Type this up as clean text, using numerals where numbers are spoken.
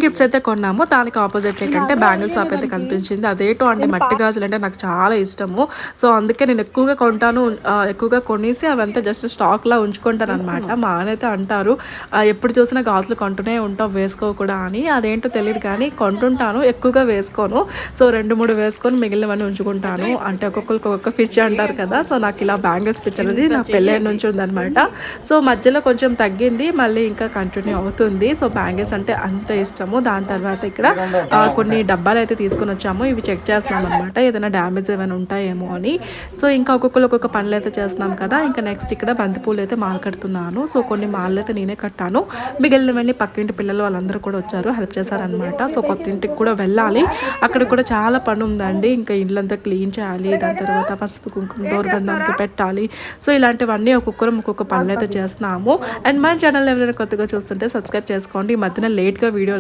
Gifts అయితే కొన్నాము. దానికి ఆపోజిట్ ఏంటంటే బ్యాంగిల్ షాప్ అయితే కనిపించింది. అదేటో అంటే మట్టి గాజులు అంటే నాకు చాలా ఇష్టము. సో అందుకే నేను ఎక్కువగా కొంటాను. ఎక్కువగా కొనేసి అవంతా జస్ట్ స్టాక్లా ఉంచుకుంటాను అనమాట. మా ఆయన అయితే అంటారు ఎప్పుడు చూసినా గాజులు కొంటూనే ఉంటావు వేసుకో కూడా అని. అదేంటో తెలియదు కానీ కొంటుంటాను, ఎక్కువగా వేసుకోను. సో 2-3 వేసుకొని మిగిలినవన్నీ ఉంచుకుంటాను. అంటే ఒక్కొక్కరికి ఒక్కొక్క పిచ్చి అంటారు కదా. సో నాకు ఇలా బ్యాంగిల్స్ పిచ్చి అనేది నాకు పెళ్ళైన నుంచి ఉందనమాట. సో మధ్యలో కొంచెం తగ్గింది, మళ్ళీ ఇంకా కంటిన్యూ అవుతుంది. సో బ్యాంగిల్స్ అంటే అంత ఇష్టము. దాని తర్వాత ఇక్కడ కొన్ని డబ్బాలు అయితే తీసుకుని వచ్చాము. ఇవి చెక్ చేస్తున్నాం అనమాట, ఏదైనా డ్యామేజ్ ఏమైనా ఉంటాయేమో అని. సో ఇంకా ఒక్కొక్కరు ఒక్కొక్క పనులు అయితే చేస్తున్నాం కదా. ఇంకా నెక్స్ట్ ఇక్కడ బంతిపూలు అయితే మాల కడుతున్నాను. సో కొన్ని మాలలు అయితే నేనే కట్టాను. మిగిలినవన్నీ పక్కింటి పిల్లలు వాళ్ళందరూ కూడా వచ్చారు, హెల్ప్ చేశారనమాట. సో కొత్త ఇంటికి కూడా వెళ్ళాలి, అక్కడ కూడా చాలా పని ఉందండి. ఇంకా ఇల్లంతా క్లీన్ చేయాలి, దాని తర్వాత పసుపు కుంకుమ దూరబంధానికి పెట్టాలి. సో ఇలాంటివన్నీ ఒక్కొక్క పనులు అయితే చేస్తున్నాము. అండ్ మన ఛానల్ ఎవరైనా కొత్తగా చూస్తుంటే సబ్స్క్రైబ్ చేసుకోండి. ఈ మధ్యన లేట్గా వీడియో